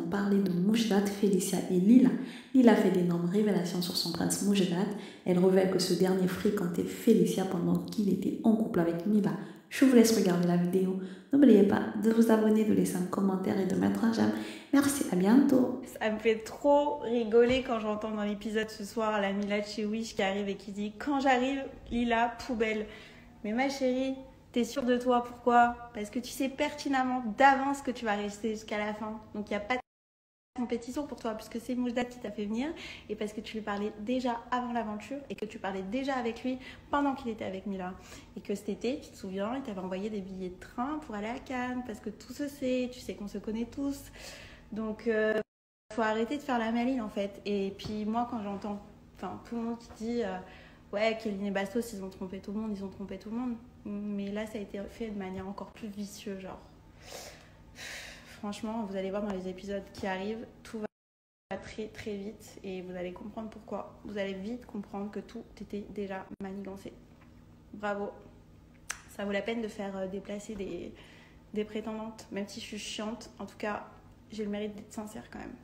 allons parler de Moujdat, Félicia et Lila. Lila fait d'énormes révélations sur son prince Moujdat. Elle révèle que ce dernier fréquentait Félicia pendant qu'il était en couple avec Mila. Je vous laisse regarder la vidéo. N'oubliez pas de vous abonner, de laisser un commentaire et de mettre un j'aime. Merci, à bientôt. Ça me fait trop rigoler quand j'entends dans l'épisode ce soir la Mila de chez Wish qui arrive et qui dit « Quand j'arrive, Lila, poubelle ». Mais ma chérie, t'es sûre de toi, pourquoi? Parce que tu sais pertinemment d'avance que tu vas rester jusqu'à la fin. Donc il n'y a pas de compétition pour toi puisque c'est Moujdat qui t'a fait venir et parce que tu lui parlais déjà avant l'aventure et que tu parlais déjà avec lui pendant qu'il était avec Mila. Et que cet été, tu te souviens, il t'avait envoyé des billets de train pour aller à Cannes parce que tout se sait, tu sais qu'on se connaît tous. Donc faut arrêter de faire la maline en fait. Et puis moi quand j'entends tout le monde qui dit ouais, Kéline et Bastos ils ont trompé tout le monde, ils ont trompé tout le monde. Mais là ça a été fait de manière encore plus vicieuse, genre. Franchement, vous allez voir dans les épisodes qui arrivent, tout va très très vite et vous allez comprendre pourquoi. Vous allez vite comprendre que tout était déjà manigancé. Bravo. Ça vaut la peine de faire déplacer des prétendantes, même si je suis chiante. En tout cas, j'ai le mérite d'être sincère quand même.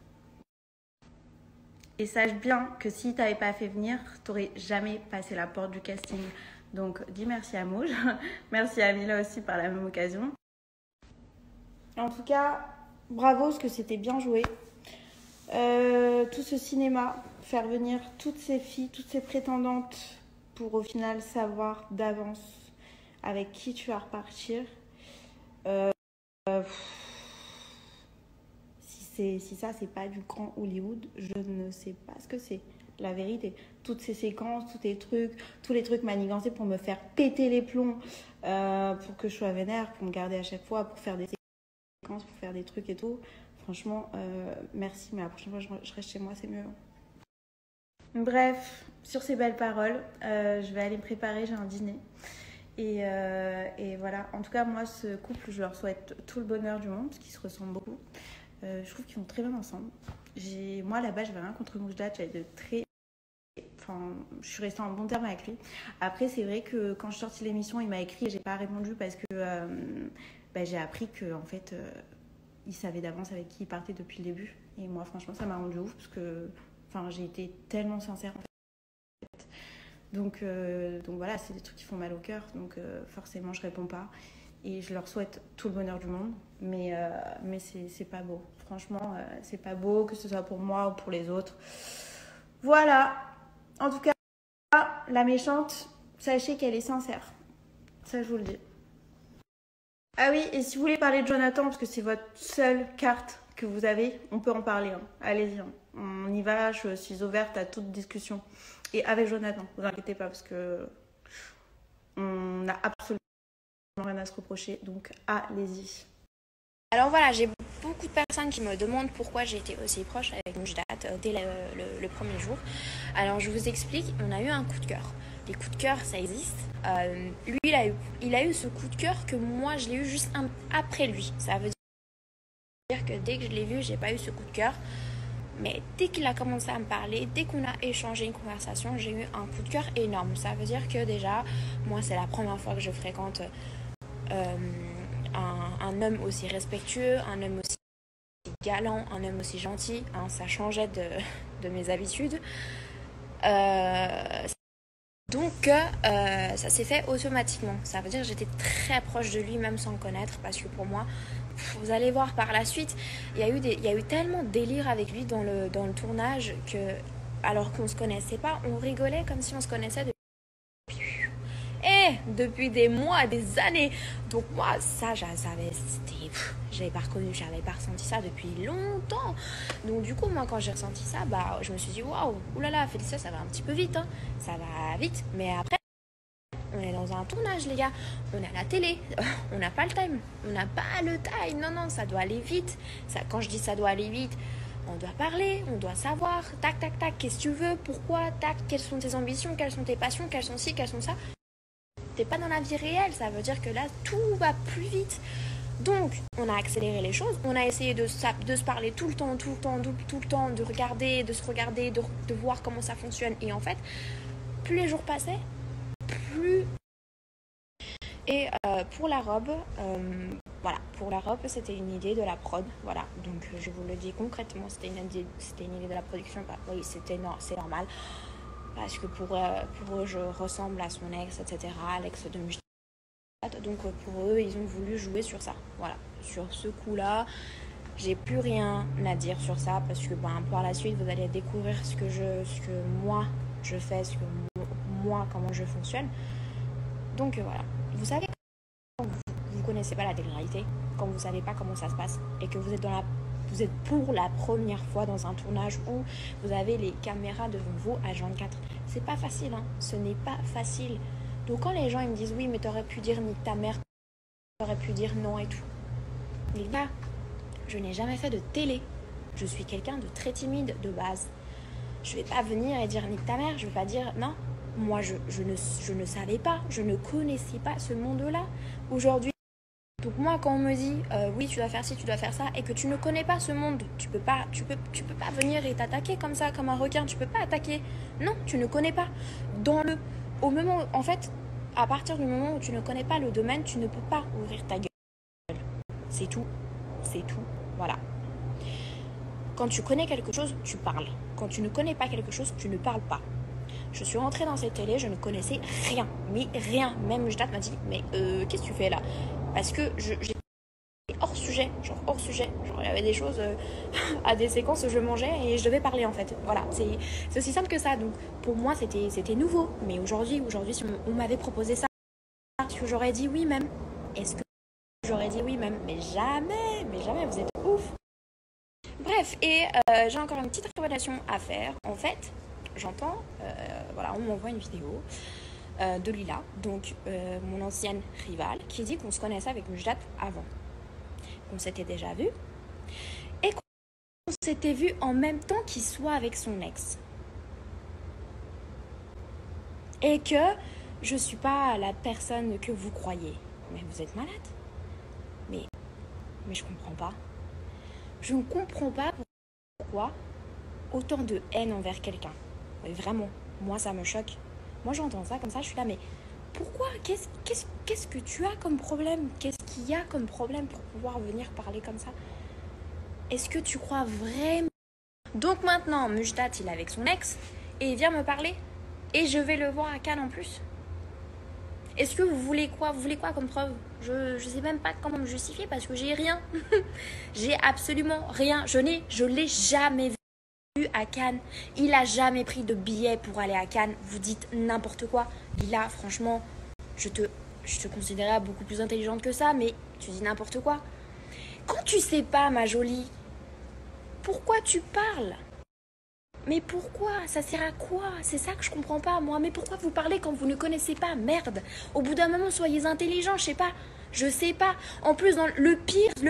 Et sache bien que si t'avais pas fait venir, t'aurais jamais passé la porte du casting. Donc dis merci à Mouj, merci à Mila aussi par la même occasion. En tout cas, bravo parce que c'était bien joué. Tout ce cinéma, faire venir toutes ces filles, toutes ces prétendantes pour au final savoir d'avance avec qui tu vas repartir. Si ça c'est pas du grand Hollywood, je ne sais pas ce que c'est. La vérité, toutes ces séquences, tous les trucs manigancés pour me faire péter les plombs, pour que je sois vénère, pour me garder à chaque fois, pour faire des séquences, pour faire des trucs et tout. Franchement, merci, mais la prochaine fois je reste chez moi, c'est mieux. Bref, sur ces belles paroles, je vais aller me préparer, j'ai un dîner. Et voilà, en tout cas, moi, ce couple, je leur souhaite tout le bonheur du monde, parce qu'ils se ressemblent beaucoup. Je trouve qu'ils vont très bien ensemble. Moi, là-bas, j'avais rien contre Moujdat, je suis restée en bon terme avec lui. Après, c'est vrai que quand je suis sortie de l'émission, il m'a écrit et j'ai pas répondu parce que j'ai appris que en fait, il savait d'avance avec qui il partait depuis le début. Et moi, franchement, ça m'a rendu ouf parce que j'ai été tellement sincère en fait. Donc voilà, c'est des trucs qui font mal au cœur. Donc forcément, je réponds pas. Et je leur souhaite tout le bonheur du monde. Mais c'est pas beau. Franchement, c'est pas beau, que ce soit pour moi ou pour les autres. Voilà. En tout cas, la méchante, sachez qu'elle est sincère. Ça, je vous le dis. Ah oui, et si vous voulez parler de Jonathan, parce que c'est votre seule carte que vous avez, on peut en parler. Hein. Allez-y. Hein. On y va, je suis ouverte à toute discussion. Et avec Jonathan, ne vous inquiétez pas, parce que on n'a absolument rien à se reprocher. Donc, allez-y. Alors voilà, j'ai beaucoup de personnes qui me demandent pourquoi j'ai été aussi proche avec Moujdat dès le premier jour. Alors je vous explique, on a eu un coup de cœur. Les coups de cœur, ça existe. Lui, il a eu ce coup de cœur que moi, je l'ai eu juste après lui. Ça veut dire que dès que je l'ai vu, j'ai pas eu ce coup de cœur. Mais dès qu'il a commencé à me parler, dès qu'on a échangé une conversation, j'ai eu un coup de cœur énorme. Ça veut dire que déjà, moi, c'est la première fois que je fréquente un homme aussi respectueux, un homme aussi galant, un homme aussi gentil. Hein, ça changeait de mes habitudes. Donc, ça s'est fait automatiquement. Ça veut dire que j'étais très proche de lui, même sans le connaître, parce que pour moi, vous allez voir par la suite, il y a eu tellement de délire avec lui dans le tournage que, alors qu'on ne se connaissait pas, on rigolait comme si on se connaissait depuis des mois, des années. Donc moi, ça, j'avais pas reconnu, j'avais pas ressenti ça depuis longtemps. Donc du coup, moi, quand j'ai ressenti ça, je me suis dit, waouh, oulala, Félicia, ça va un petit peu vite, hein. Ça va vite, mais après, on est dans un tournage, les gars. On est à la télé. On n'a pas le time. On n'a pas le time. Non, ça doit aller vite. Quand je dis ça doit aller vite, on doit parler, on doit savoir. Tac, tac, tac. Qu'est-ce que tu veux? Pourquoi? Tac. Quelles sont tes ambitions? Quelles sont tes passions? Quelles sont ci? Quelles sont ça? T'es pas dans la vie réelle. Ça veut dire que là, tout va plus vite. Donc, on a accéléré les choses. On a essayé de se parler tout le temps, de regarder, de se regarder, de voir comment ça fonctionne. Et en fait, plus les jours passaient, plus... Et pour la robe, Voilà, pour la robe, c'était une idée de la prod. Voilà, donc je vous le dis concrètement, c'était une idée de la production. Bah, oui, c'est normal. Parce que pour eux, je ressemble à son ex, etc. L'ex de Mujdat. Donc pour eux, ils ont voulu jouer sur ça. Voilà, sur ce coup-là, j'ai plus rien à dire sur ça. Parce que par la suite, vous allez découvrir ce que moi je fais, comment je fonctionne. Donc voilà, vous savez, quand vous connaissez pas la télé-réalité, quand vous savez pas comment ça se passe et que vous êtes pour la première fois dans un tournage où vous avez les caméras devant vous à 24. C'est pas facile, hein. Ce n'est pas facile. Donc quand les gens ils me disent oui mais t'aurais pu dire nique ta mère, t'aurais pu dire non et tout. Les gars, je n'ai jamais fait de télé. Je suis quelqu'un de très timide de base. Je vais pas venir et dire nique ta mère, je vais pas dire non. Moi je ne savais pas, je ne connaissais pas ce monde-là. Aujourd'hui, donc moi quand on me dit oui tu dois faire ci, tu dois faire ça et que tu ne connais pas ce monde, tu peux pas venir et t'attaquer comme ça, comme un requin, tu peux pas attaquer. Non, tu ne connais pas. Au moment, en fait, à partir du moment où tu ne connais pas le domaine, tu ne peux pas ouvrir ta gueule. C'est tout, voilà. Quand tu connais quelque chose, tu parles. Quand tu ne connais pas quelque chose, tu ne parles pas. Je suis rentrée dans cette télé, je ne connaissais rien, mais rien. Même Mujdat m'a dit, mais qu'est-ce que tu fais là? Parce que j'étais hors sujet. Genre il y avait des choses à des séquences où je mangeais et je devais parler en fait. Voilà, c'est aussi simple que ça. Donc pour moi c'était nouveau. Mais aujourd'hui si on m'avait proposé ça, est-ce que j'aurais dit oui même? Est-ce que j'aurais dit oui même? Mais jamais, vous êtes ouf. Bref, et j'ai encore une petite révélation à faire. En fait, j'entends, on m'envoie une vidéo de Lila, donc mon ancienne rivale, qui dit qu'on se connaissait avec Mujdat avant. Qu'on s'était déjà vu et qu'on s'était vu en même temps qu'il soit avec son ex. Et que je suis pas la personne que vous croyez. Mais vous êtes malade. Mais je comprends pas. Je ne comprends pas pourquoi autant de haine envers quelqu'un. Mais vraiment, moi ça me choque. Moi j'entends ça comme ça, je suis là, mais pourquoi? Qu'est-ce que tu as comme problème? Qu'est-ce qu'il y a comme problème pour pouvoir venir parler comme ça? Est-ce que tu crois vraiment? Donc maintenant, Mujdat, il est avec son ex et il vient me parler et je vais le voir à Cannes en plus. Est-ce que vous voulez quoi? Vous voulez quoi comme preuve? Je sais même pas comment me justifier parce que j'ai rien. J'ai absolument rien. Je l'ai jamais vu à Cannes. Il a jamais pris de billet pour aller à Cannes. Vous dites n'importe quoi. Là, franchement, je te considérais beaucoup plus intelligente que ça, mais tu dis n'importe quoi. Quand tu sais pas, ma jolie, pourquoi tu parles? Mais pourquoi? Ça sert à quoi? C'est ça que je comprends pas, moi. Mais pourquoi vous parlez quand vous ne connaissez pas? Merde. Au bout d'un moment, soyez intelligents, je sais pas. En plus, le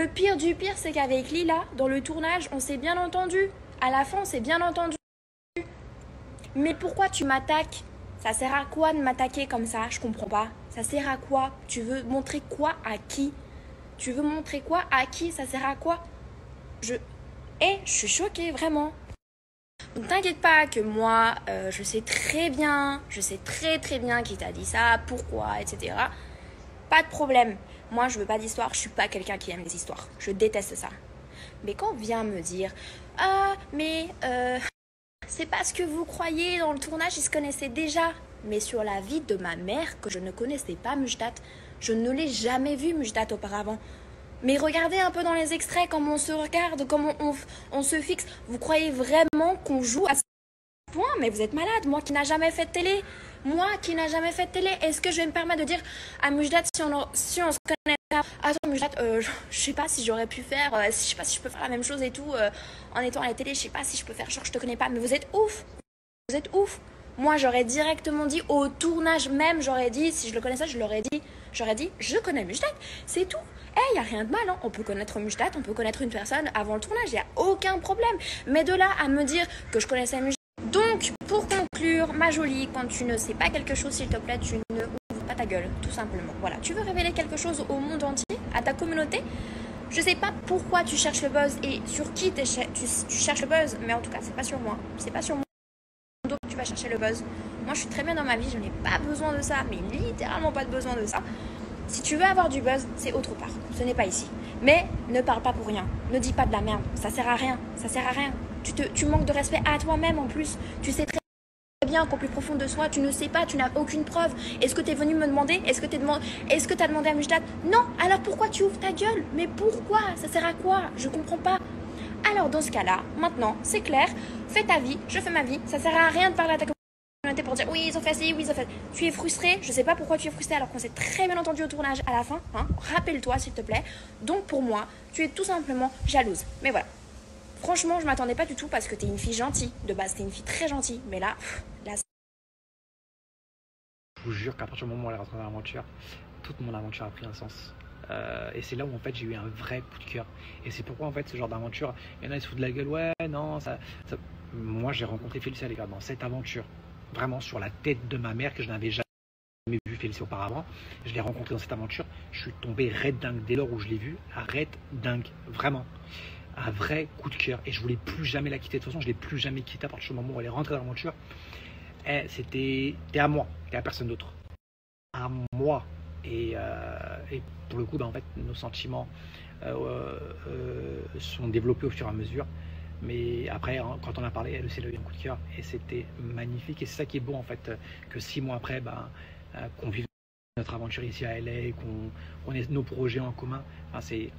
pire du pire, c'est qu'avec Lila, dans le tournage, on s'est bien entendu. À la fin, on s'est bien entendu. Mais pourquoi tu m'attaques? Ça sert à quoi de m'attaquer comme ça? Je comprends pas. Ça sert à quoi? Tu veux montrer quoi à qui? Ça sert à quoi? Je suis choquée, vraiment. Donc t'inquiète pas que moi, je sais très très bien qui t'a dit ça, pourquoi, etc. Pas de problème. Moi, je veux pas d'histoire, je suis pas quelqu'un qui aime les histoires. Je déteste ça. Mais quand on vient me dire « Ah, mais c'est pas ce que vous croyez, dans le tournage, ils se connaissaient déjà. » Mais sur la vie de ma mère, que je ne connaissais pas Mujdat, je ne l'ai jamais vu Mujdat auparavant. Mais regardez un peu dans les extraits, comment on se regarde, comment on se fixe. Vous croyez vraiment qu'on joue à ce point? Mais vous êtes malade. Moi qui n'ai jamais fait de télé, est-ce que je vais me permettre de dire à Mujdat si on se connaît pas? Attends Mujdat, je sais pas si j'aurais pu faire, je sais pas si je peux faire la même chose et tout, en étant à la télé, je sais pas si je peux faire genre je te connais pas. Mais vous êtes ouf. Moi j'aurais directement dit au tournage même, j'aurais dit, si je le connaissais, j'aurais dit je connais Mujdat, c'est tout. Il n'y a rien de mal, hein. On peut connaître Mujdat, on peut connaître une personne avant le tournage, il n'y a aucun problème. Mais de là à me dire que je connaissais Mujdat. Donc, pour conclure, ma jolie, quand tu ne sais pas quelque chose, s'il te plaît, tu ne ouvres pas ta gueule, tout simplement. Voilà, tu veux révéler quelque chose au monde entier, à ta communauté. Je sais pas pourquoi tu cherches le buzz et sur qui tu cherches le buzz, mais en tout cas, c'est pas sur moi. Donc, tu vas chercher le buzz. Moi, je suis très bien dans ma vie, je n'ai pas besoin de ça, mais littéralement pas de besoin de ça. Si tu veux avoir du buzz, c'est autre part. Ce n'est pas ici. Mais ne parle pas pour rien. Ne dis pas de la merde. Ça sert à rien. Ça sert à rien. Tu manques de respect à toi-même en plus. Tu sais très bien qu'au plus profond de soi, tu ne sais pas, tu n'as aucune preuve. Est-ce que tu es venu me demander? Est-ce que tu as demandé à Mujdat? Non. Alors pourquoi tu ouvres ta gueule? Mais pourquoi? Ça sert à quoi? Je comprends pas. Alors dans ce cas-là, maintenant, c'est clair. Fais ta vie, je fais ma vie. Ça sert à rien de parler à ta communauté pour dire oui, ils ont fait ci, oui, ils ont fait. Tu es frustré. Je sais pas pourquoi tu es frustré alors qu'on s'est très bien entendu au tournage à la fin. Hein. Rappelle-toi s'il te plaît. Donc pour moi, tu es tout simplement jalouse. Mais voilà. Franchement, je m'attendais pas du tout parce que t'es une fille gentille. De base, t'es une fille très gentille. Mais là, Je vous jure qu'à partir du moment où elle est rentrée dans l'aventure, toute mon aventure a pris un sens. Et c'est là où en fait j'ai eu un vrai coup de cœur. Et c'est pourquoi en fait ce genre d'aventure, il y en a qui se foutent de la gueule, ouais, non, ça... Moi j'ai rencontré Félicia les gars dans cette aventure, vraiment sur la tête de ma mère que je n'avais jamais vu Félicia auparavant. Je l'ai rencontré dans cette aventure, je suis tombé raide dingue dès lors où je l'ai vu, raide dingue, vraiment. Un vrai coup de cœur et je voulais plus jamais la quitter. De toute façon, je l'ai plus jamais quittée à partir du moment où elle est rentrée dans l'aventure. T'es à moi, t'es à personne d'autre. À moi. Et pour le coup, en fait, nos sentiments sont développés au fur et à mesure. Mais après, quand on a parlé, elle aussi elle a eu un coup de cœur et c'était magnifique. Et c'est ça qui est beau en fait, que 6 mois après, qu'on vive notre aventure ici à LA, qu'on ait nos projets en commun. Enfin, c'est